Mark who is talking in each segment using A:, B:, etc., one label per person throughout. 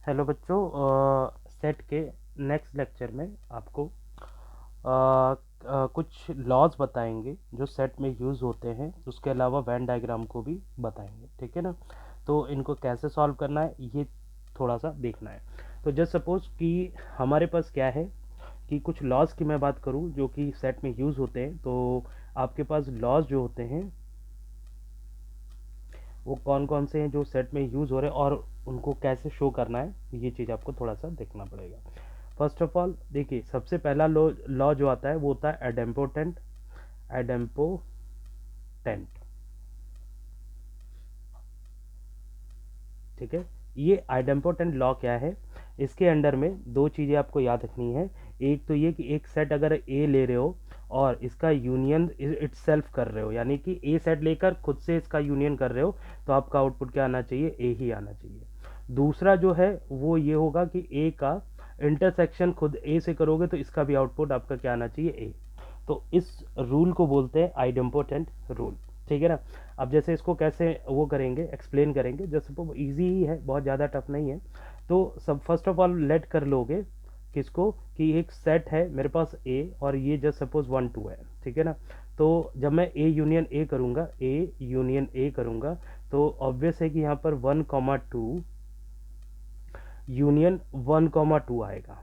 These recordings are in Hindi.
A: हेलो बच्चों, सेट के नेक्स्ट लेक्चर में आपको कुछ लॉज बताएंगे जो सेट में यूज़ होते हैं। उसके अलावा वेन डायग्राम को भी बताएंगे, ठीक है ना। तो इनको कैसे सॉल्व करना है ये थोड़ा सा देखना है। तो जस्ट सपोज कि हमारे पास क्या है कि कुछ लॉज की मैं बात करूं जो कि सेट में यूज़ होते हैं। तो आपके पास लॉज जो होते हैं वो कौन कौन से हैं जो सेट में यूज़ हो रहे हैं और उनको कैसे शो करना है, ये चीज़ आपको थोड़ा सा देखना पड़ेगा। फर्स्ट ऑफ ऑल देखिए, सबसे पहला लॉ लॉ जो आता है वो होता है एडेम्पोटेंट। एडेम्पोटेंट, ठीक है। ये आइडेम्पोटेंट लॉ क्या है, इसके अंडर में दो चीज़ें आपको याद रखनी है। एक तो ये कि एक सेट अगर ए ले रहे हो और इसका यूनियन इटसेल्फ कर रहे हो, यानी कि ए सेट लेकर खुद से इसका यूनियन कर रहे हो, तो आपका आउटपुट क्या आना चाहिए, ए ही आना चाहिए। दूसरा जो है वो ये होगा कि ए का इंटरसेक्शन खुद ए से करोगे तो इसका भी आउटपुट आपका क्या आना चाहिए, ए। तो इस रूल को बोलते हैं आइडेम्पोटेंट रूल, ठीक है ना। अब जैसे इसको कैसे वो करेंगे, एक्सप्लेन करेंगे, जैसे वो ईजी ही है, बहुत ज़्यादा टफ नहीं है। तो सब फर्स्ट ऑफ ऑल लेट कर लोगे किसको, कि एक सेट है मेरे पास ए और ये जस्ट सपोज 1 2 है, ठीक है ना। तो जब मैं ए यूनियन ए करूँगा, ए यूनियन ए करूँगा, तो ऑब्वियस है कि यहाँ पर 1 2 यूनियन 1 2 आएगा।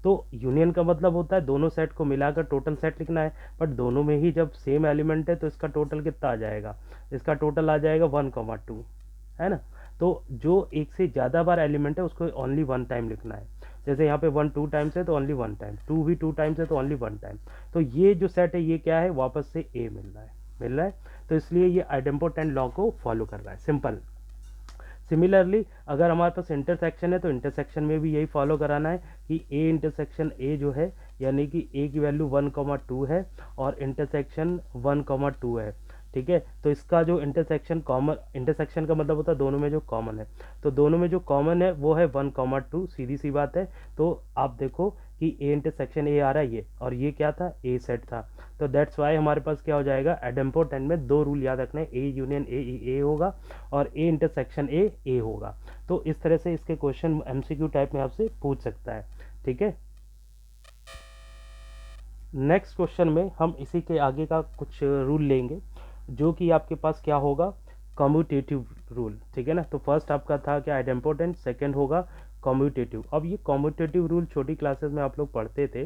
A: तो यूनियन का मतलब होता है दोनों सेट को मिलाकर टोटल सेट लिखना है, बट दोनों में ही जब सेम एलिमेंट है तो इसका टोटल कितना आ जाएगा, इसका टोटल आ जाएगा 1 2, है ना। तो जो एक से ज़्यादा बार एलिमेंट है उसको ओनली वन टाइम लिखना है। जैसे यहाँ पे 1 2 टाइम्स है तो ओनली वन टाइम, 2 भी 2 टाइम्स है तो ओनली वन टाइम। तो ये जो सेट है ये क्या है, वापस से ए मिल रहा है। तो इसलिए ये आइडेम्पोटेंट लॉ को फॉलो कर रहा है, सिंपल। सिमिलरली अगर हमारे पास इंटरसेक्शन है तो इंटरसेक्शन में भी यही फॉलो कराना है कि ए इंटरसेक्शन ए जो है, यानी कि ए की वैल्यू 1 2 है और इंटरसेक्शन 1 2 है, ठीक है। तो इसका जो इंटरसेक्शन कॉमन, इंटरसेक्शन का मतलब होता है दोनों में जो कॉमन है, तो दोनों में जो कॉमन है वो है 1 2, सीधी सी बात है। तो आप देखो कि ए इंटरसेक्शन ए आ रहा है ये, और ये क्या था, ए सेट था। तो दैट्स वाई हमारे पास क्या हो जाएगा, एडेम्पोटेंट में दो रूल याद रखना है, ए यूनियन ए होगा और ए इंटरसेक्शन ए होगा। तो इस तरह से इसके क्वेश्चन एमसीक्यू टाइप में आपसे पूछ सकता है, ठीक है। नेक्स्ट क्वेश्चन में हम इसी के आगे का कुछ रूल लेंगे जो कि आपके पास क्या होगा, कम्यूटेटिव रूल, ठीक है ना। तो फर्स्ट आपका था क्या, आइडेम्पोटेंट, सेकंड होगा कम्यूटेटिव। अब ये कम्यूटेटिव रूल छोटी क्लासेस में आप लोग पढ़ते थे,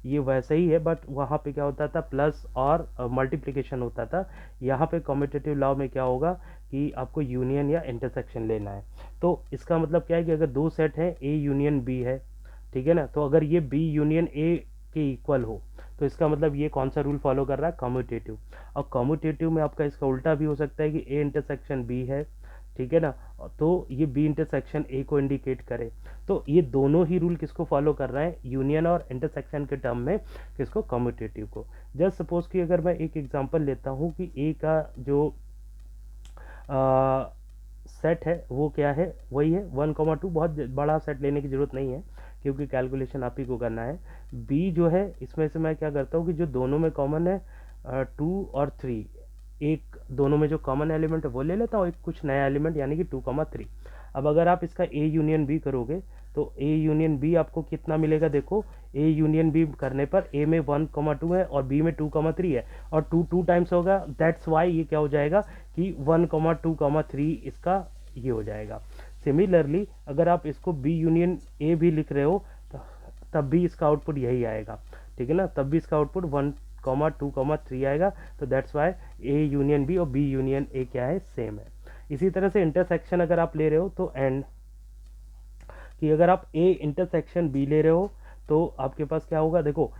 A: ये वैसे ही है, बट वहाँ पे क्या होता था, प्लस और मल्टीप्लिकेशन होता था। यहाँ पे कम्यूटेटिव लॉ में क्या होगा कि आपको यूनियन या इंटरसेक्शन लेना है। तो इसका मतलब क्या है कि अगर दो सेट हैं, ए यूनियन बी है, ठीक है ना, तो अगर ये बी यूनियन ए के इक्वल हो तो इसका मतलब ये कौन सा रूल फॉलो कर रहा है, कम्यूटेटिव। और कम्यूटेटिव में आपका इसका उल्टा भी हो सकता है कि ए इंटरसेक्शन बी है, ठीक है ना, तो ये बी इंटरसेक्शन ए को इंडिकेट करे। तो ये दोनों ही रूल किसको फॉलो कर रहा है, यूनियन और इंटरसेक्शन के टर्म में, किसको, कम्यूटेटिव को। जस्ट सपोज कि अगर मैं एक एग्जांपल लेता हूँ कि ए का जो सेट है वो क्या है, वही है 1 2, बहुत बड़ा सेट लेने की ज़रूरत नहीं है क्योंकि कैलकुलेशन आप ही को करना है। बी जो है इसमें से मैं क्या करता हूँ कि जो दोनों में कॉमन है 2 और 3, एक दोनों में जो कॉमन एलिमेंट है वो ले लेता हूँ, एक कुछ नया एलिमेंट यानी कि 2 3। अब अगर आप इसका ए यूनियन बी करोगे तो ए यूनियन बी आपको कितना मिलेगा, देखो ए यूनियन बी करने पर ए में 1 2 है और बी में 2 3 है और 2 टाइम्स होगा, दैट्स वाई ये क्या हो जाएगा कि 1 2 3 इसका ये हो जाएगा। सिमिलरली अगर आप इसको बी यूनियन ए भी लिख रहे हो तब भी इसका आउटपुट यही आएगा, ठीक है ना, तब भी इसका आउटपुट 1 2 3 आएगा। तो that's why A union B और बी यूनियन ए क्या है, सेम है। इसी तरह से इंटरसेक्शन अगर आप ले रहे हो तो एंड, कि अगर आप ए इंटरसेक्शन बी ले रहे हो तो आपके पास क्या होगा, देखो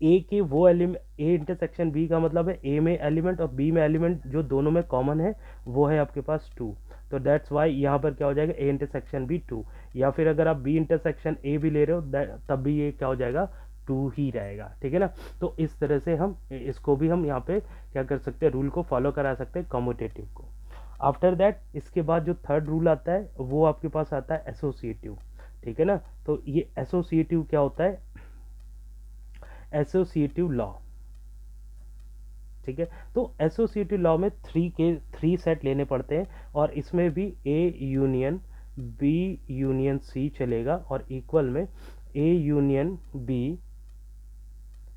A: ए के वो एलिमेंट, ए इंटरसेक्शन बी का मतलब है ए में एलिमेंट और बी में एलिमेंट जो दोनों में कॉमन है वो है आपके पास 2। तो दैट्स वाई यहाँ पर क्या हो जाएगा, ए इंटरसेक्शन बी 2। या फिर अगर आप बी इंटरसेक्शन ए भी ले रहे हो तब भी ये क्या हो जाएगा, 2 ही रहेगा, ठीक है ना। तो इस तरह से हम इसको भी हम यहाँ पे क्या कर सकते हैं, रूल को फॉलो करा सकते हैं, कम्यूटेटिव को। आफ्टर दैट इसके बाद जो थर्ड रूल आता है वो आपके पास आता है एसोसिएटिव, ठीक है ना। तो ये एसोसिएटिव क्या होता है, एसोसिएटिव लॉ, ठीक है। तो एसोसिएटिव लॉ में थ्री सेट लेने पड़ते हैं और इसमें भी A union B union C चलेगा और इक्वल में ए यूनियन बी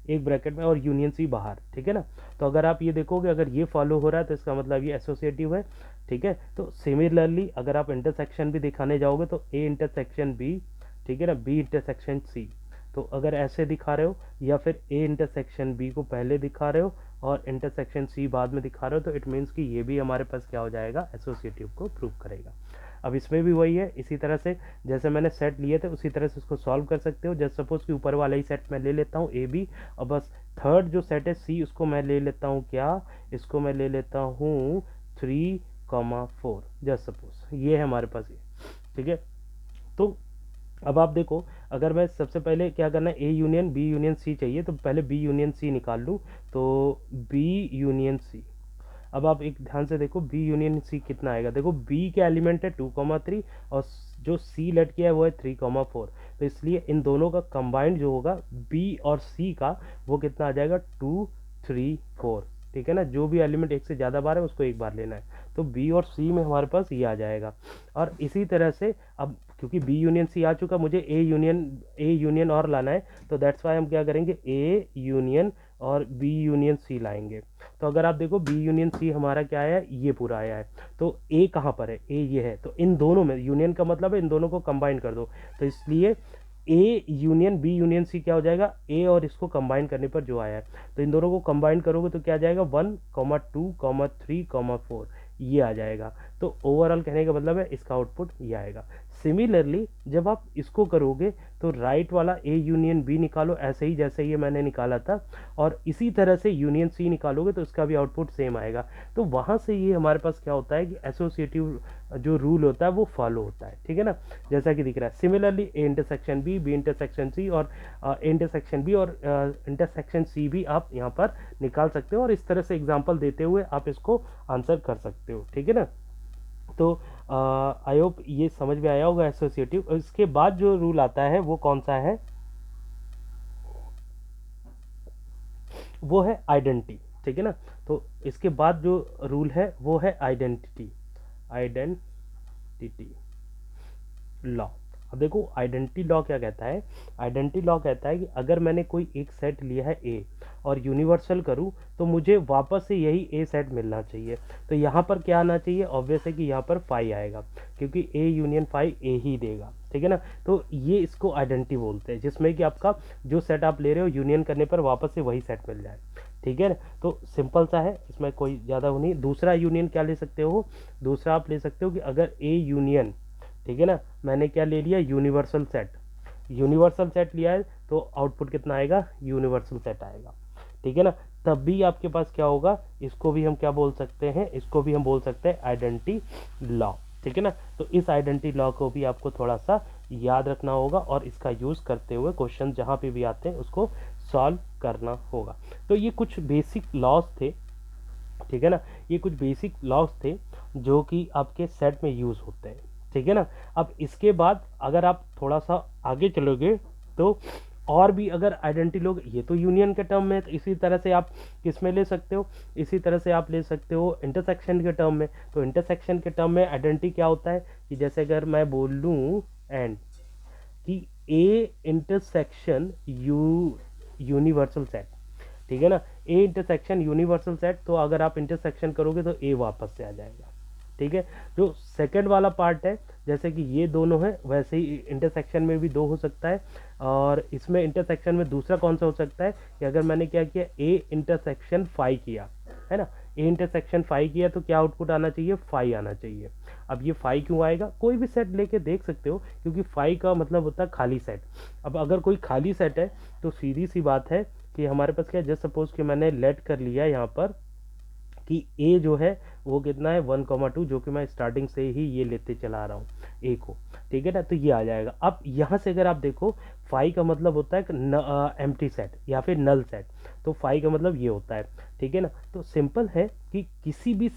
A: एक ब्रैकेट में और यूनियन सी बाहर, ठीक है ना। तो अगर आप ये देखोगे अगर ये फॉलो हो रहा है तो इसका मतलब ये एसोसिएटिव है, ठीक है। तो सिमिलरली अगर आप इंटरसेक्शन भी दिखाने जाओगे तो ए इंटरसेक्शन बी, ठीक है ना, बी इंटरसेक्शन सी, तो अगर ऐसे दिखा रहे हो या फिर ए इंटरसेक्शन बी को पहले दिखा रहे हो और इंटरसेक्शन सी बाद में दिखा रहे हो तो इट मीन्स कि ये भी हमारे पास क्या हो जाएगा, एसोसिएटिव को प्रूव करेगा। अब इसमें भी वही है, इसी तरह से जैसे मैंने सेट लिए थे उसी तरह से उसको सॉल्व कर सकते हो। जैसे सपोज कि ऊपर वाला ही सेट मैं ले लेता हूँ ए बी, और बस थर्ड जो सेट है सी उसको मैं ले लेता हूँ क्या, इसको मैं ले लेता हूँ 3,4, जस्ट सपोज ये है हमारे पास ये, ठीक है। तो अब आप देखो अगर मैं सबसे पहले क्या करना है, A union B union C चाहिए तो पहले बी यूनियन सी निकाल लूँ, तो बी यूनियन सी। अब आप एक ध्यान से देखो बी यूनियन सी कितना आएगा, देखो बी के एलिमेंट है 2,3 और जो सी लेट किया है वो है 3,4, तो इसलिए इन दोनों का कंबाइंड जो होगा बी और सी का वो कितना आ जाएगा 2, 3, 4, ठीक है ना। जो भी एलिमेंट एक से ज़्यादा बार है उसको एक बार लेना है, तो बी और सी में हमारे पास ये आ जाएगा। और इसी तरह से अब क्योंकि बी यूनियन सी आ चुका, मुझे ए यूनियन और लाना है, तो दैट्स वाई हम क्या करेंगे ए यूनियन और बी यूनियन सी लाएंगे। तो अगर आप देखो बी यूनियन सी हमारा क्या आया है, ये पूरा आया है, तो ए कहाँ पर है, ए ये है, तो इन दोनों में यूनियन का मतलब है इन दोनों को कंबाइन कर दो, तो इसलिए A union B union C क्या हो जाएगा, ए और इसको कंबाइन करने पर जो आया है, तो इन दोनों को कंबाइन करोगे तो क्या आ जाएगा 1, 2, 3, 4, ये आ जाएगा। तो ओवरऑल कहने का मतलब है इसका आउटपुट ये आएगा। सिमिलरली जब आप इसको करोगे तो राइट वाला ए यूनियन बी निकालो ऐसे ही जैसे ये मैंने निकाला था, और इसी तरह से यूनियन सी निकालोगे तो इसका भी आउटपुट सेम आएगा। तो वहाँ से ये हमारे पास क्या होता है कि एसोसिएटिव जो रूल होता है वो फॉलो होता है, ठीक है ना, जैसा कि दिख रहा है। Similarly A intersection B, B intersection C और ए इंटरसेक्शन बी और इंटरसेक्शन सी भी आप यहाँ पर निकाल सकते हो, और इस तरह से एग्जाम्पल देते हुए आप इसको आंसर कर सकते हो, ठीक है ना। तो आई होप ये समझ में आया होगा एसोसिएटिव। इसके बाद जो रूल आता है वो कौन सा है, वो है आइडेंटिटी, ठीक है ना। तो इसके बाद जो रूल है वो है आइडेंटिटी लॉ। अब देखो आइडेंटिटी लॉ क्या कहता है, आइडेंटिटी लॉ कहता है कि अगर मैंने कोई एक सेट लिया है ए और यूनिवर्सल करूं तो मुझे वापस से यही ए सेट मिलना चाहिए। तो यहाँ पर क्या आना चाहिए, ऑब्वियस है कि यहाँ पर फाई आएगा क्योंकि ए यूनियन फाई ए ही देगा, ठीक है ना। तो ये इसको आइडेंटिटी बोलते हैं, जिसमें कि आपका जो सेट आप ले रहे हो यूनियन करने पर वापस से वही सेट मिल जाए, ठीक है ना। तो सिंपल सा है, इसमें कोई ज़्यादा वो नहीं। दूसरा यूनियन क्या ले सकते हो, दूसरा आप ले सकते हो कि अगर ए यूनियन, ठीक है ना, मैंने क्या ले लिया यूनिवर्सल सेट, यूनिवर्सल सेट लिया है तो आउटपुट कितना आएगा, यूनिवर्सल सेट आएगा, ठीक है ना। तब भी आपके पास क्या होगा, इसको भी हम क्या बोल सकते हैं, इसको भी हम बोल सकते हैं आइडेंटिटी लॉ, ठीक है ना। तो इस आइडेंटिटी लॉ को भी आपको थोड़ा सा याद रखना होगा और इसका यूज़ करते हुए क्वेश्चन जहाँ पे भी आते हैं उसको सॉल्व करना होगा। तो ये कुछ बेसिक लॉज थे, ठीक है ना, ये कुछ बेसिक लॉज थे जो कि आपके सेट में यूज़ होते हैं, ठीक है ना। अब इसके बाद अगर आप थोड़ा सा आगे चलोगे तो और भी अगर आइडेंटिटी लोग, ये तो यूनियन के टर्म में, तो इसी तरह से आप किस में ले सकते हो, इसी तरह से आप ले सकते हो इंटरसेक्शन के टर्म में। तो इंटरसेक्शन के टर्म में आइडेंटिटी क्या होता है कि जैसे अगर मैं बोल लूँ एंड कि ए इंटरसेक्शन यूनिवर्सल सेट, ठीक है ना, ए इंटरसेक्शन यूनिवर्सल सेट, तो अगर आप इंटरसेक्शन करोगे तो ए वापस से आ जाएगा, ठीक है। जो सेकंड वाला पार्ट है जैसे कि ये दोनों है वैसे ही इंटरसेक्शन में भी दो हो सकता है, और इसमें इंटरसेक्शन में दूसरा कौन सा हो सकता है कि अगर मैंने क्या किया ए इंटरसेक्शन फाई किया है ना, ए इंटरसेक्शन फाई किया तो क्या आउटपुट आना चाहिए, फाई आना चाहिए। अब ये फाई क्यों आएगा, कोई भी सेट लेके देख सकते हो क्योंकि फाई का मतलब होता है खाली सेट। अब अगर कोई खाली सेट है तो सीधी सी बात है कि हमारे पास क्या है, जस्ट सपोज कि मैंने लेट कर लिया यहाँ पर कि ए जो है वो कितना है 1,2, जो कि मैं स्टार्टिंग से ही ये लेते चला रहा हूँ ए को, ठीक है ना। तो ये आ जाएगा। अब यहाँ से अगर आप देखो फाई का मतलब होता है एम्प्टी सेट या फिर नल सेट, तो फाई का मतलब ये होता है, ठीक है ना। तो सिंपल है कि किसी भी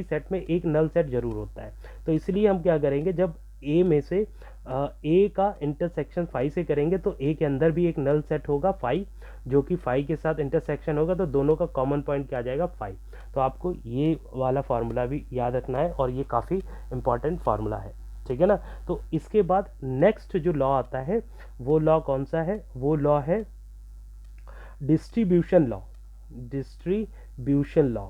A: सेट में एक नल सेट जरूर होता है। तो इसलिए हम क्या करेंगे, जब ए में से ए का इंटरसेक्शन फाई से करेंगे तो ए के अंदर भी एक नल सेट होगा फाई, जो कि फाई के साथ इंटरसेक्शन होगा, तो दोनों का कॉमन पॉइंट क्या आ जाएगा, फाई। तो आपको ये वाला फार्मूला भी याद रखना है और ये काफ़ी इंपॉर्टेंट फार्मूला है, ठीक है ना। तो इसके बाद नेक्स्ट जो लॉ आता है वो लॉ कौन सा है, वो लॉ है डिस्ट्रीब्यूशन लॉ, डिस्ट्रीब्यूशन लॉ।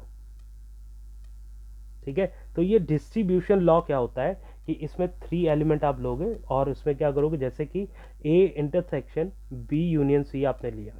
A: ठीक है, तो ये डिस्ट्रीब्यूशन लॉ क्या होता है कि इसमें 3 एलिमेंट आप लोगे और उसमें क्या करोगे, जैसे कि A intersection B union C आपने लिया,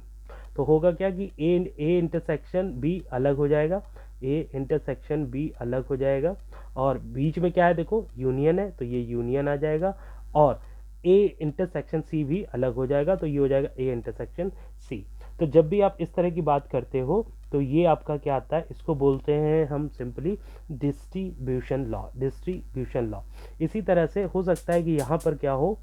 A: तो होगा क्या कि ए इंटरसेक्शन बी अलग हो जाएगा, ए इंटरसेक्शन बी अलग हो जाएगा, और बीच में क्या है देखो यूनियन है तो ये यूनियन आ जाएगा, और ए इंटरसेक्शन सी भी अलग हो जाएगा तो ये हो जाएगा ए इंटरसेक्शन सी। तो जब भी आप इस तरह की बात करते हो तो ये आपका क्या आता है, इसको बोलते हैं हम simply distribution law, distribution law. इसी तरह से हो सकता है कि यहाँ पर क्या हो,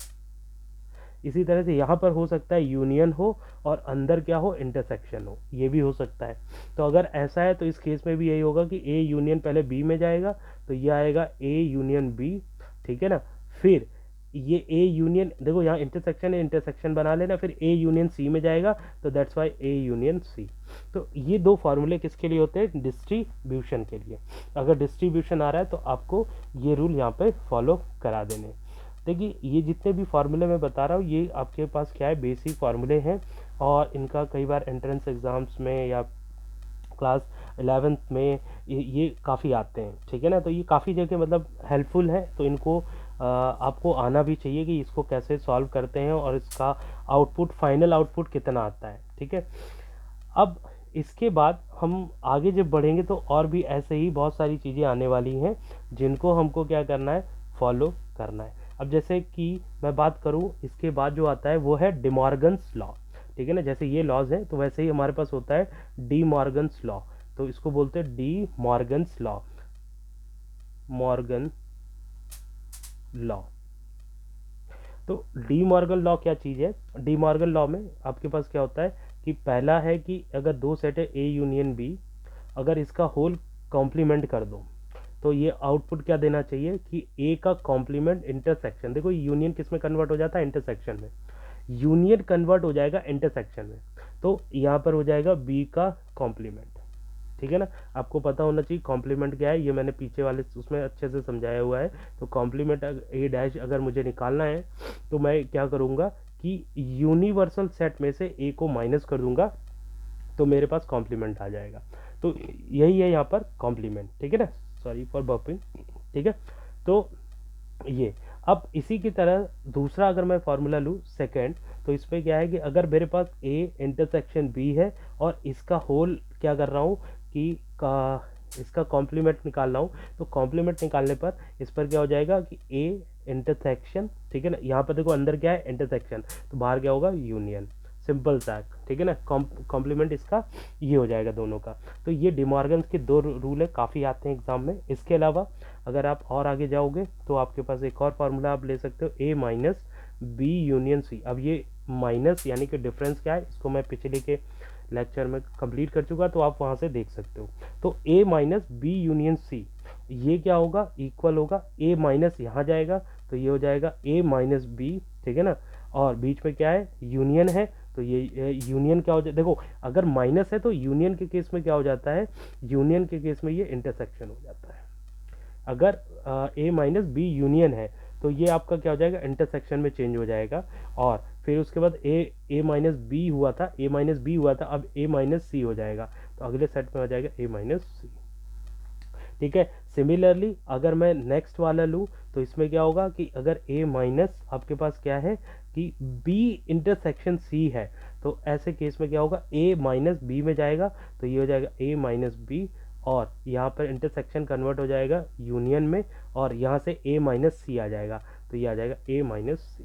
A: इसी तरह से यहाँ पर हो सकता है यूनियन हो और अंदर क्या हो, इंटरसेक्शन हो, ये भी हो सकता है। तो अगर ऐसा है तो इस केस में भी यही होगा कि ए यूनियन पहले बी में जाएगा तो ये आएगा ए यूनियन बी, ठीक है ना। फिर ये ए यूनियन, देखो यहाँ इंटरसेक्शन है, इंटरसेक्शन बना लेना, फिर ए यूनियन सी में जाएगा तो that's why A union C. तो ये 2 फार्मूले किसके लिए होते हैं, डिस्ट्रीब्यूशन के लिए। अगर डिस्ट्रीब्यूशन आ रहा है तो आपको ये रूल यहाँ पे फॉलो करा देने। देखिए ये जितने भी फार्मूले मैं बता रहा हूँ ये आपके पास क्या है, बेसिक फार्मूले हैं, और इनका कई बार एंट्रेंस एग्जाम्स में या क्लास 11th में ये काफ़ी आते हैं, ठीक है ना। तो ये काफ़ी जगह मतलब हेल्पफुल है, तो इनको आपको आना भी चाहिए कि इसको कैसे सॉल्व करते हैं और इसका आउटपुट, फाइनल आउटपुट कितना आता है, ठीक है। अब इसके बाद हम आगे जब बढ़ेंगे तो और भी ऐसे ही बहुत सारी चीज़ें आने वाली हैं जिनको हमको क्या करना है, फॉलो करना है। अब जैसे कि मैं बात करूं, इसके बाद जो आता है वो है डिमॉर्गन्स लॉ, ठीक है ना। जैसे ये लॉज हैं तो वैसे ही हमारे पास होता है डी मॉर्गन्स लॉ, तो इसको बोलते हैं D Morgan's law, Morgan law. तो डी मॉर्गन लॉ क्या चीज़ है, डी मॉर्गन लॉ में आपके पास क्या होता है कि पहला है कि अगर 2 सेट है ए यूनियन बी, अगर इसका होल कॉम्प्लीमेंट कर दो तो ये आउटपुट क्या देना चाहिए कि ए का कॉम्प्लीमेंट इंटरसेक्शन, देखो यूनियन किस में कन्वर्ट हो जाता है, इंटरसेक्शन में, यूनियन कन्वर्ट हो जाएगा इंटरसेक्शन में, तो यहाँ पर हो जाएगा बी का कॉम्प्लीमेंट, ठीक है ना। आपको पता होना चाहिए कॉम्प्लीमेंट क्या है, ये मैंने पीछे वाले उसमें अच्छे से समझाया हुआ है। तो कॉम्प्लीमेंट ए डैश अगर मुझे निकालना है तो मैं क्या करूँगा कि यूनिवर्सल सेट में से ए को माइनस कर दूंगा तो मेरे पास कॉम्प्लीमेंट आ जाएगा। तो यही है यहाँ पर कॉम्प्लीमेंट, ठीक है ना, सॉरी फॉर बर्पिंग, ठीक है। तो ये अब इसी की तरह दूसरा अगर मैं फार्मूला लूँ सेकेंड, तो इसमें क्या है कि अगर मेरे पास ए इंटरसेक्शन बी है और इसका होल क्या कर रहा हूँ कि इसका कॉम्प्लीमेंट निकाल रहा हूँ, तो कॉम्प्लीमेंट निकालने पर इस पर क्या हो जाएगा कि ए इंटरसेक्शन, ठीक है ना, यहाँ पर देखो अंदर क्या है इंटरसेक्शन, तो बाहर क्या होगा यूनियन, सिंपल सा, ठीक है ना। कॉम्प्लीमेंट इसका ये हो जाएगा दोनों का। तो ये डिमॉर्गन्स के 2 रूल है, काफ़ी आते हैं एग्जाम में। इसके अलावा अगर आप और आगे जाओगे तो आपके पास एक और फार्मूला आप ले सकते हो, ए माइनस बी यूनियन सी। अब ये माइनस यानी कि डिफरेंस क्या है, इसको मैं पिछले के लेक्चर में कंप्लीट कर चुका, तो आप वहाँ से देख सकते हो। तो ए माइनस बी यूनियन सी, ये क्या होगा, इक्वल होगा, ए माइनस यहाँ जाएगा तो ये हो जाएगा ए माइनस बी, ठीक है ना, और बीच में क्या है, यूनियन है, तो ये यूनियन क्या हो जाए, देखो अगर माइनस है तो यूनियन के केस में क्या हो जाता है, यूनियन के केस में ये इंटरसेक्शन हो जाता है। अगर ए माइनस बी यूनियन है तो ये आपका क्या हो जाएगा, इंटरसेक्शन में चेंज हो जाएगा, और फिर उसके बाद ए माइनस बी हुआ था, ए माइनस बी हुआ था, अब ए माइनस सी हो जाएगा, तो अगले सेट में हो जाएगा ए माइनस सी, ठीक है। सिमिलरली अगर मैं नेक्स्ट वाला लूँ तो इसमें क्या होगा कि अगर ए माइनस आपके पास क्या है कि बी इंटरसेक्शन सी है, तो ऐसे केस में क्या होगा, ए माइनस बी में जाएगा तो ये हो जाएगा ए माइनस बी, और यहाँ पर इंटरसेक्शन कन्वर्ट हो जाएगा यूनियन में, और यहाँ से ए माइनस सी आ जाएगा तो ये आ जाएगा ए माइनस सी,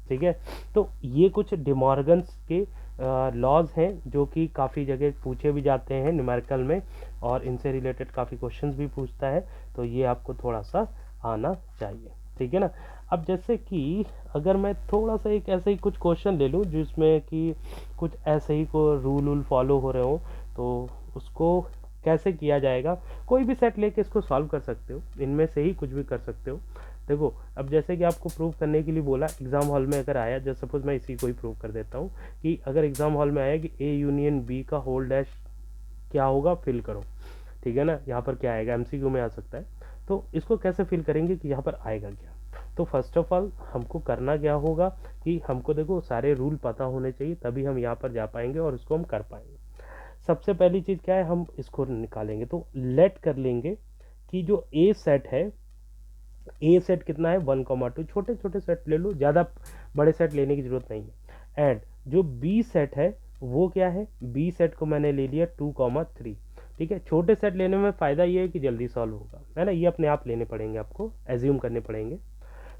A: ठीक है। तो ये कुछ डिमॉर्गन्स के लॉज हैं जो कि काफ़ी जगह पूछे भी जाते हैं न्यूमेरिकल में, और इनसे रिलेटेड काफ़ी क्वेश्चंस भी पूछता है, तो ये आपको थोड़ा सा आना चाहिए, ठीक है ना। अब जैसे कि अगर मैं थोड़ा सा एक ऐसे ही कुछ क्वेश्चन ले लूँ जिसमें कि कुछ ऐसे ही को रूल फॉलो हो रहे हो, तो उसको कैसे किया जाएगा, कोई भी सेट लेके इसको सॉल्व कर सकते हो, इनमें से ही कुछ भी कर सकते हो। देखो अब जैसे कि आपको प्रूव करने के लिए बोला, एग्जाम हॉल में अगर आया, जैसे सपोज मैं इसी को ही प्रूव कर देता हूँ कि अगर एग्जाम हॉल में आया कि ए यूनियन बी का होल डैश क्या होगा, फिल करो, ठीक है ना, यहाँ पर क्या आएगा, एमसीक्यू में आ सकता है, तो इसको कैसे फिल करेंगे कि यहाँ पर आएगा क्या। तो फर्स्ट ऑफ ऑल हमको करना क्या होगा कि हमको देखो सारे रूल पता होने चाहिए, तभी हम यहाँ पर जा पाएंगे और इसको हम कर पाएंगे। सबसे पहली चीज़ क्या है, हम इसको निकालेंगे तो लेट कर लेंगे कि जो ए सेट है, ए सेट कितना है 1,2, छोटे छोटे सेट ले लो, ज़्यादा बड़े सेट लेने की जरूरत नहीं है। एंड जो बी सेट है वो क्या है, बी सेट को मैंने ले लिया 2,3। ठीक है, छोटे सेट लेने में फ़ायदा ये है कि जल्दी सॉल्व होगा, है ना, ये अपने आप लेने पड़ेंगे, आपको एज्यूम करने पड़ेंगे।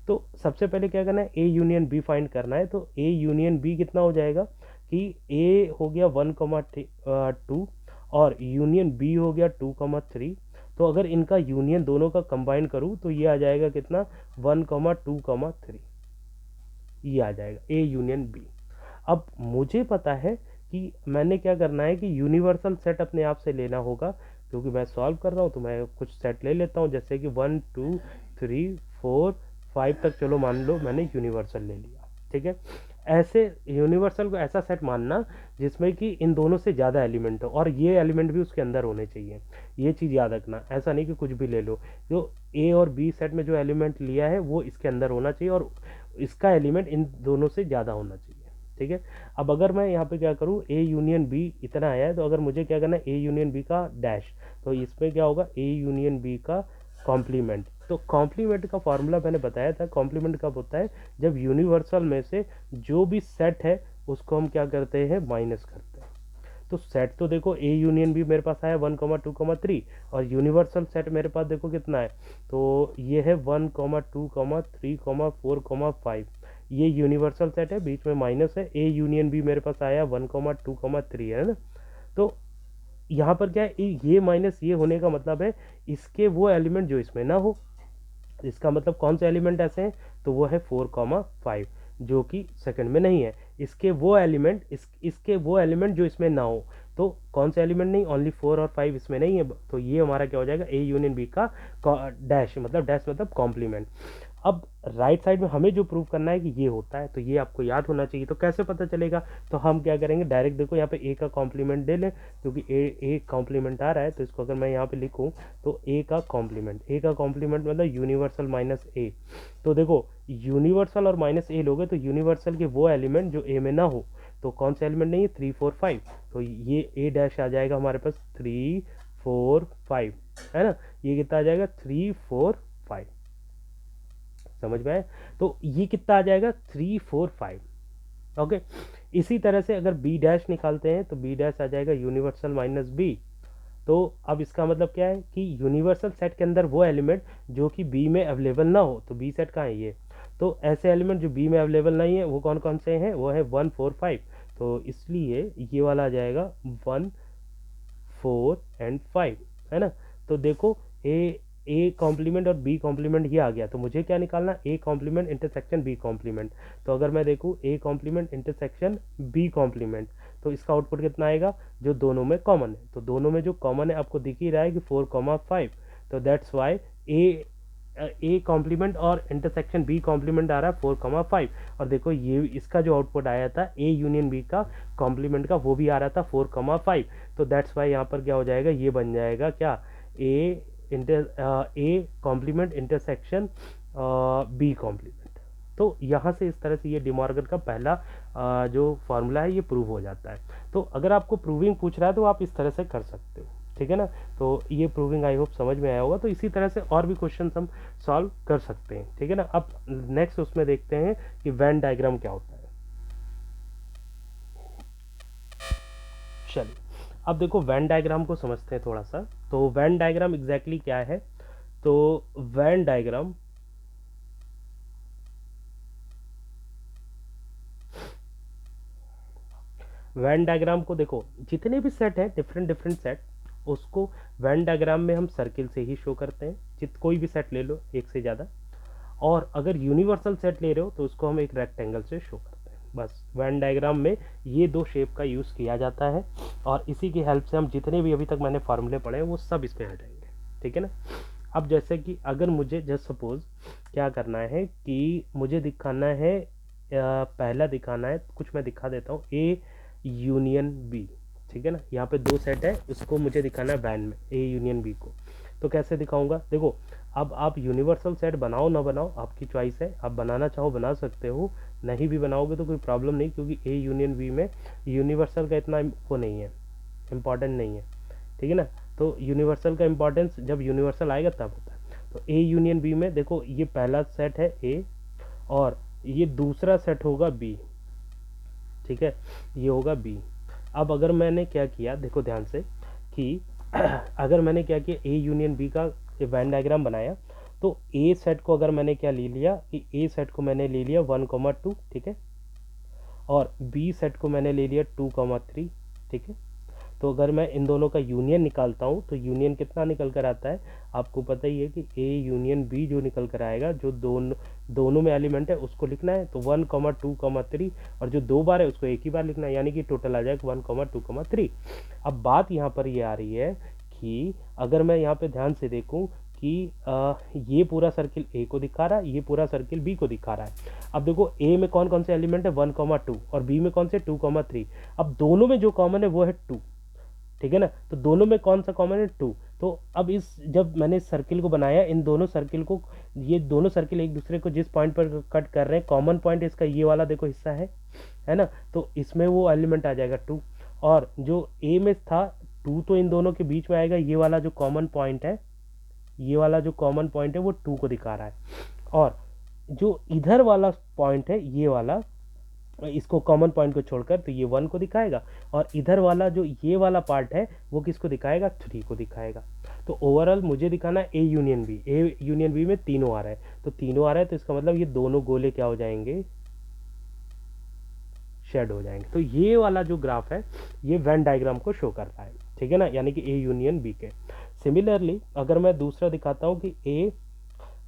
A: तो सबसे पहले क्या करना है, ए यूनियन बी फाइंड करना है। तो ए यूनियन बी कितना हो जाएगा कि ए हो गया 1,2 और यूनियन बी हो गया 2,3। तो अगर इनका यूनियन दोनों का कंबाइन करूं तो ये आ जाएगा कितना 1,2,3, ये आ जाएगा ए यूनियन बी। अब मुझे पता है कि मैंने क्या करना है कि यूनिवर्सल सेट अपने आप से लेना होगा, क्योंकि मैं सॉल्व कर रहा हूँ तो मैं कुछ सेट ले लेता हूँ, जैसे कि 1 2 3 4 5 तक चलो मान लो मैंने यूनिवर्सल ले लिया। ठीक है, ऐसे यूनिवर्सल को ऐसा सेट मानना जिसमें कि इन दोनों से ज़्यादा एलिमेंट हो और ये एलिमेंट भी उसके अंदर होने चाहिए, ये चीज़ याद रखना। ऐसा नहीं कि कुछ भी ले लो, जो ए और बी सेट में जो एलिमेंट लिया है वो इसके अंदर होना चाहिए और इसका एलिमेंट इन दोनों से ज़्यादा होना चाहिए। ठीक है, अब अगर मैं यहाँ पे क्या करूँ, ए यूनियन बी इतना आया है, तो अगर मुझे क्या करना है ए यूनियन बी का डैश, तो इसमें क्या होगा ए यूनियन बी का कॉम्प्लीमेंट। तो कॉम्प्लीमेंट का फॉर्मूला मैंने बताया था, कॉम्प्लीमेंट कब होता है, जब यूनिवर्सल में से जो भी सेट है उसको हम क्या करते हैं, माइनस करते हैं। तो सेट तो देखो ए यूनियन बी मेरे पास आया 1,2,3 और यूनिवर्सल सेट मेरे पास देखो कितना है, तो ये है 1,2,3,4,5। ये यूनिवर्सल सेट है, बीच में माइनस है, ए यूनियन बी मेरे पास आया 1,2,3 है ना। तो यहाँ पर क्या है, ये माइनस ये होने का मतलब है इसके वो एलिमेंट जो इसमें ना हो। इसका मतलब कौन से एलिमेंट ऐसे हैं, तो वो है 4,5 जो कि सेकंड में नहीं है। इसके वो एलिमेंट इसके वो एलिमेंट जो इसमें ना हो, तो कौन से एलिमेंट नहीं, ओनली 4 और 5 इसमें नहीं है, तो ये हमारा क्या हो जाएगा ए यूनियन बी का डैश मतलब कॉम्प्लीमेंट। अब राइट साइड में हमें जो प्रूव करना है कि ये होता है, तो ये आपको याद होना चाहिए। तो कैसे पता चलेगा, तो हम क्या करेंगे, डायरेक्ट देखो यहाँ पे ए का कॉम्प्लीमेंट ले लें, क्योंकि ए कॉम्प्लीमेंट आ रहा है, तो इसको अगर मैं यहाँ पे लिखूँ तो ए का कॉम्प्लीमेंट मतलब यूनिवर्सल माइनस ए। तो देखो यूनिवर्सल और माइनस ए लोगे तो यूनिवर्सल के वो एलिमेंट जो ए में ना हो, तो कौन से एलिमेंट नहीं है 3 4 5, तो ये ए डैश आ जाएगा हमारे पास 3 4 5, है ना। ये कितना आ जाएगा 3 4 5, समझ में आए। तो ये कितना आ जाएगा 3 4 5। ओके, इसी तरह से अगर बी डैश निकालते हैं तो बी डैश आ जाएगा यूनिवर्सल माइनस बी। तो अब इसका मतलब क्या है कि यूनिवर्सल सेट के अंदर वो एलिमेंट जो कि बी में अवेलेबल ना हो, तो बी सेट कहाँ है ये, तो ऐसे एलिमेंट जो बी में अवेलेबल नहीं है वो कौन कौन से हैं, वो है 1 4 5। तो इसलिए ये वाला आ जाएगा 1 4 एंड 5, है ना। तो देखो ए कॉम्प्लीमेंट और बी कॉम्प्लीमेंट ये आ गया, तो मुझे क्या निकालना, A complement intersection B complement. तो अगर मैं देखूँ A complement intersection B complement, तो इसका आउटपुट कितना आएगा, जो दोनों में कॉमन है। तो दोनों में जो कॉमन है आपको दिख ही रहा है कि 4,5, तो दैट्स वाई ए कॉम्प्लीमेंट और इंटरसेक्शन बी कॉम्प्लीमेंट आ रहा है 4,5। और देखो ये इसका जो आउटपुट आया था ए यूनियन बी का कॉम्प्लीमेंट का, वो भी आ रहा था 4,5। तो दैट्स वाई यहाँ पर क्या हो जाएगा, ये बन जाएगा क्या, A complement intersection B complement. तो यहाँ से इस तरह से ये डिमॉर्गन का पहला जो फॉर्मूला है ये प्रूव हो जाता है। तो अगर आपको प्रूविंग पूछ रहा है तो आप इस तरह से कर सकते हो, ठीक है ना। तो ये प्रूविंग आई होप समझ में आया होगा। तो इसी तरह से और भी क्वेश्चन हम सॉल्व कर सकते हैं, ठीक है ना। अब नेक्स्ट उसमें देखते हैं कि वेन डायग्राम क्या होता है। चलिए अब देखो वेन डायग्राम को समझते हैं थोड़ा सा। तो वेन डायग्राम एग्जैक्टली क्या है, तो वेन डायग्राम वेन डायग्राम को देखो, जितने भी सेट हैं डिफरेंट सेट, उसको वेन डायग्राम में हम सर्किल से ही शो करते हैं। कोई भी सेट ले लो एक से ज़्यादा, और अगर यूनिवर्सल सेट ले रहे हो तो उसको हम एक रेक्टेंगल से शो करते हैं। बस वेन डायग्राम में ये दो शेप का यूज़ किया जाता है, और इसी की हेल्प से हम जितने भी अभी तक मैंने फार्मूले पढ़े हैं वो सब इसमें आ जाएंगे, ठीक है ना। अब जैसे कि अगर मुझे जस्ट सपोज क्या करना है कि मुझे दिखाना है, पहला दिखाना है, कुछ मैं दिखा देता हूँ, ए यूनियन बी, ठीक है ना। यहाँ पे दो सेट है, उसको मुझे दिखाना है वैन में ए यूनियन बी को। तो कैसे दिखाऊंगा, देखो अब आप यूनिवर्सल सेट बनाओ ना बनाओ आपकी चॉइस है, आप बनाना चाहो बना सकते हो, नहीं भी बनाओगे तो कोई प्रॉब्लम नहीं, क्योंकि ए यूनियन बी में यूनिवर्सल का इतना वो नहीं है, इम्पॉर्टेंट नहीं है, ठीक है ना। तो यूनिवर्सल का इम्पोर्टेंस जब यूनिवर्सल आएगा तब होता है। तो ए यूनियन बी में देखो ये पहला सेट है ए और ये दूसरा सेट होगा बी, ठीक है, ये होगा बी। अब अगर मैंने क्या किया देखो ध्यान से कि अगर मैंने क्या किया ए यूनियन बी का वेन डायग्राम बनाया, तो ए सेट को अगर मैंने क्या ले लिया कि ए सेट को मैंने ले लिया 1,2, ठीक है, और बी सेट को मैंने ले लिया 2,3, ठीक है। तो अगर मैं इन दोनों का यूनियन निकालता हूँ तो यूनियन कितना निकल कर आता है, आपको पता ही है कि ए यूनियन बी जो निकल कर आएगा, जो दोनों में एलिमेंट है उसको लिखना है, तो 1,2,3, और जो 2 बार है उसको एक ही बार लिखना है, यानी कि टोटल आ जाएगा 1,2,3। अब बात यहाँ पर ये आ रही है कि अगर मैं यहाँ पे ध्यान से देखूँ कि ये पूरा सर्किल ए को दिखा रहा है, ये पूरा सर्किल बी को दिखा रहा है। अब देखो ए में कौन कौन से एलिमेंट है 1,2 और बी में कौन से 2,3। अब दोनों में जो कॉमन है वो है 2, ठीक है ना। तो दोनों में कौन सा कॉमन है 2। तो अब इस जब मैंने इस सर्किल को बनाया, इन दोनों सर्किल को, ये दोनों सर्किल एक दूसरे को जिस पॉइंट पर कट कर रहे हैं, कॉमन पॉइंट इसका ये वाला देखो हिस्सा है ना, तो इसमें वो एलिमेंट आ जाएगा 2, और जो ए में था 2 तो इन दोनों के बीच में आएगा, ये वाला जो कॉमन पॉइंट है, ये वाला जो कॉमन पॉइंट है वो 2 को दिखा रहा है, और जो इधर वाला पॉइंट है ये वाला, इसको कॉमन पॉइंट को छोड़कर तो ये 1 को दिखाएगा, और इधर वाला जो ये वाला पार्ट है वो किसको दिखाएगा 3 को दिखाएगा। तो ओवरऑल मुझे दिखाना A union B, A union B में तीनों आ रहा है, तो तीनों आ रहा है, तो इसका मतलब ये दोनों गोले क्या हो जाएंगे, शेड हो जाएंगे। तो ये वाला जो ग्राफ है ये वेन डायग्राम को शो कर रहा है, ठीक है ना, यानी कि ए यूनियन बी के। सिमिलरली अगर मैं दूसरा दिखाता हूँ कि ए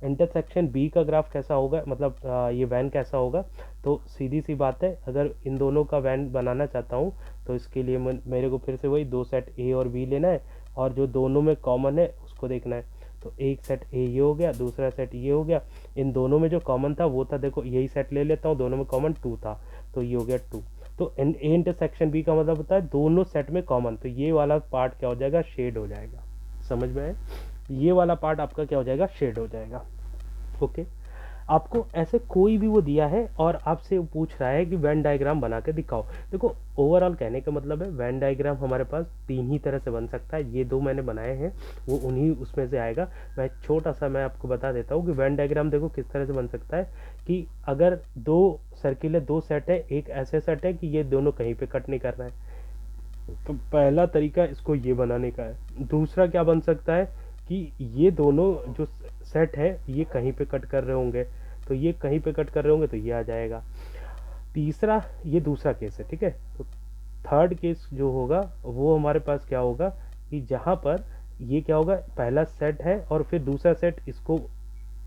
A: इंटरसेक्शन बी का ग्राफ कैसा होगा, मतलब ये वैन कैसा होगा, तो सीधी सी बात है, अगर इन दोनों का वैन बनाना चाहता हूँ तो इसके लिए मेरे को फिर से वही 2 सेट ए और बी लेना है, और जो दोनों में कॉमन है उसको देखना है। तो एक सेट ए ये हो गया, दूसरा सेट ये हो गया, इन दोनों में जो कॉमन था वो था, देखो यही सेट ले लेता हूँ, दोनों में कॉमन 2 था, तो ये हो गया 2। तो ए इंटरसेक्शन बी का मतलब होता है दोनों सेट में कॉमन, तो ये वाला पार्ट क्या हो जाएगा, शेड हो जाएगा। समझ में आए, ये वाला पार्ट आपका क्या हो जाएगा, शेड हो जाएगा। ओके, आपको ऐसे कोई भी वो दिया है और आपसे पूछ रहा है कि वेन डायग्राम बना के दिखाओ। देखो ओवरऑल कहने का मतलब है वेन डायग्राम हमारे पास 3 ही तरह से बन सकता है, ये 2 मैंने बनाए हैं वो उन्हीं उसमें से आएगा। मैं छोटा सा मैं आपको बता देता हूँ कि वेन डायग्राम देखो किस तरह से बन सकता है, कि अगर 2 सर्किल है, 2 सेट है, एक ऐसे सेट है कि ये दोनों कहीं पे कट नहीं कर रहा है, तो पहला तरीका इसको ये बनाने का है। दूसरा क्या बन सकता है कि ये दोनों जो सेट है ये कहीं पे कट कर रहे होंगे, तो ये कहीं पे कट कर रहे होंगे तो ये आ जाएगा। तीसरा, ये दूसरा केस है, ठीक है। तो थर्ड केस जो होगा वो हमारे पास क्या होगा कि जहाँ पर ये क्या होगा, पहला सेट है और फिर दूसरा सेट इसको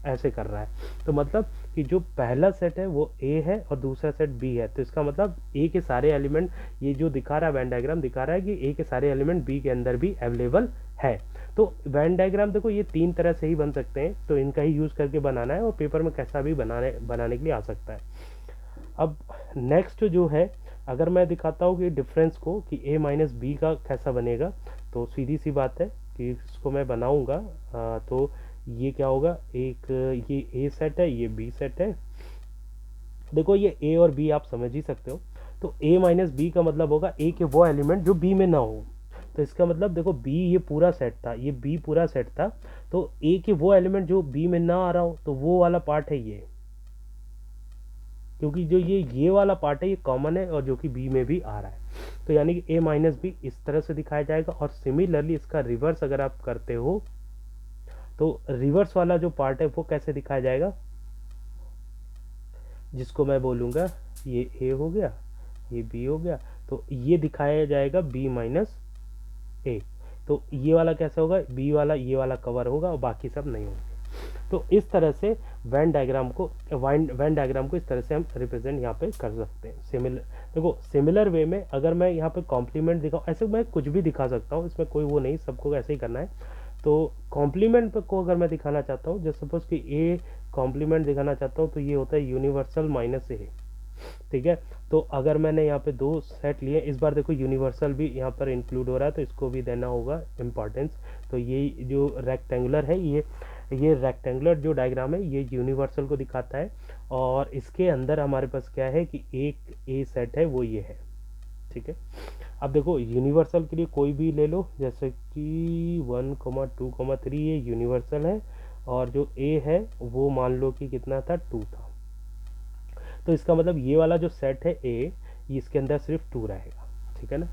A: ऐसे कर रहा है, तो मतलब कि जो पहला सेट है वो ए है और दूसरा सेट बी है, तो इसका मतलब ए के सारे एलिमेंट, ये जो दिखा रहा है वेन डायग्राम दिखा रहा है कि ए के सारे एलिमेंट बी के अंदर भी अवेलेबल है। तो वेन डायग्राम देखो ये 3 तरह से ही बन सकते हैं, तो इनका ही यूज़ करके बनाना है, और पेपर में कैसा भी बनाने के लिए आ सकता है। अब नेक्स्ट जो है, अगर मैं दिखाता हूँ कि डिफरेंस को कि a माइनस बी का कैसा बनेगा, तो सीधी सी बात है कि इसको मैं बनाऊंगा, तो ये क्या होगा, एक ये ए सेट है, ये बी सेट है। देखो ये ए और बी आप समझ ही सकते हो, तो a माइनस बी का मतलब होगा ए के वो एलिमेंट जो बी में ना हो, तो इसका मतलब देखो बी ये पूरा सेट था, ये बी पूरा सेट था, तो ए के वो एलिमेंट जो बी में ना आ रहा हो तो वो वाला पार्ट है ये, क्योंकि जो ये वाला पार्ट है ये कॉमन है और जो कि बी में भी आ रहा है, तो यानी कि a माइनस बी इस तरह से दिखाया जाएगा। और सिमिलरली इसका रिवर्स अगर आप करते हो तो रिवर्स वाला जो पार्ट है वो कैसे दिखाया जाएगा, जिसको मैं बोलूँगा ये a हो गया, ये b हो गया, तो ये दिखाया जाएगा b माइनस ए। तो ये वाला कैसे होगा, बी वाला ये वाला कवर होगा और बाकी सब नहीं होंगे। तो इस तरह से वेन डायग्राम को इस तरह से हम रिप्रेजेंट यहाँ पे कर सकते हैं। देखो सिमिलर वे में अगर मैं यहाँ पे कॉम्प्लीमेंट दिखाऊँ, ऐसे मैं कुछ भी दिखा सकता हूँ, इसमें कोई वो नहीं, सबको ऐसे ही करना है। तो कॉम्प्लीमेंट को अगर मैं दिखाना चाहता हूँ, जैसे सपोज कि ए कॉम्प्लीमेंट दिखाना चाहता हूँ, तो ये होता है यूनिवर्सल माइनस ए, ठीक है। तो अगर मैंने यहाँ पे 2 सेट लिए, इस बार देखो यूनिवर्सल भी यहाँ पर इंक्लूड हो रहा है, तो इसको भी देना होगा इम्पॉर्टेंस। तो ये जो रेक्टेंगुलर है, ये ये रेक्टेंगुलर जो डायग्राम है ये यूनिवर्सल को दिखाता है, और इसके अंदर हमारे पास क्या है कि एक ए सेट है वो ये है, ठीक है। अब देखो यूनिवर्सल के लिए कोई भी ले लो, जैसे कि 1,2,3 ये यूनिवर्सल है, और जो ए है वो मान लो कि कितना था, 2 था। तो इसका मतलब ये वाला जो सेट है ए, इसके अंदर सिर्फ 2 रहेगा, ठीक है ना।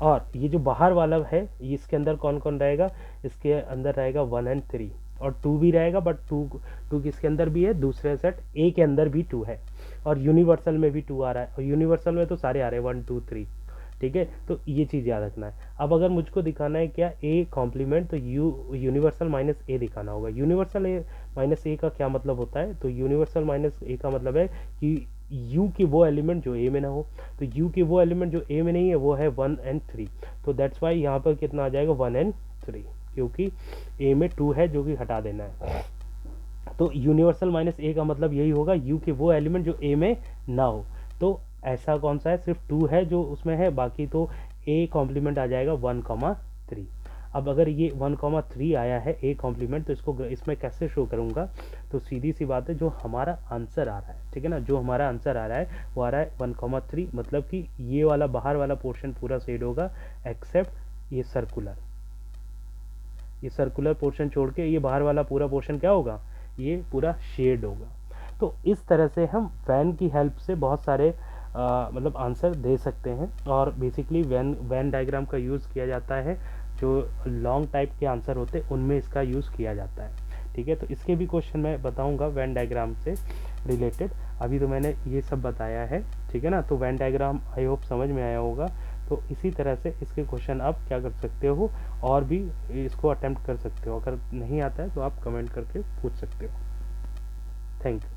A: और ये जो बाहर वाला है इसके अंदर कौन कौन रहेगा, इसके अंदर रहेगा 1 एंड 3, और 2 भी रहेगा, बट 2 किसके अंदर भी है, दूसरे सेट ए के अंदर भी 2 है, और यूनिवर्सल में भी 2 आ रहा है, और यूनिवर्सल में तो सारे आ रहे हैं 1 2 3, ठीक है। तो ये चीज़ याद रखना है। अब अगर मुझको दिखाना है क्या ए कॉम्प्लीमेंट, तो यूनिवर्सल माइनस ए दिखाना होगा। यूनिवर्सल ए माइनस ए का क्या मतलब होता है, तो यूनिवर्सल माइनस ए का मतलब है कि यू के वो एलिमेंट जो ए में ना हो, तो यू के वो एलिमेंट जो ए में नहीं है वो है 1 एंड 3, तो दैट्स वाई यहाँ पर कितना आ जाएगा, 1 एंड 3, क्योंकि ए में 2 है जो कि हटा देना है। तो यूनिवर्सल माइनस ए का मतलब यही होगा, यू के वो एलिमेंट जो ए में ना हो। तो ऐसा कौन सा है, सिर्फ 2 है जो उसमें है, बाकी तो ए कॉम्प्लीमेंट आ जाएगा 1,3। अब अगर ये 1,3 आया है ए कॉम्प्लीमेंट, तो इसको इसमें कैसे शो करूंगा, तो सीधी सी बात है, जो हमारा आंसर आ रहा है, ठीक है ना, जो हमारा आंसर आ रहा है वो आ रहा है 1,3, मतलब कि ये वाला बाहर वाला पोर्शन पूरा शेड होगा, एक्सेप्ट ये सर्कुलर पोर्शन छोड़ के ये बाहर वाला पूरा पोर्शन क्या होगा, ये पूरा शेड होगा। तो इस तरह से हम वैन की हेल्प से बहुत सारे मतलब आंसर दे सकते हैं, और बेसिकली वैन डायग्राम का यूज़ किया जाता है, जो लॉन्ग टाइप के आंसर होते हैं उनमें इसका यूज़ किया जाता है, ठीक है। तो इसके भी क्वेश्चन मैं बताऊंगा वैन डायग्राम से रिलेटेड, अभी तो मैंने ये सब बताया है, ठीक है ना। तो वैन डायग्राम आई होप समझ में आया होगा। तो इसी तरह से इसके क्वेश्चन आप क्या कर सकते हो, और भी इसको अटेम्प्ट कर सकते हो, अगर नहीं आता है तो आप कमेंट करके पूछ सकते हो। Thank you.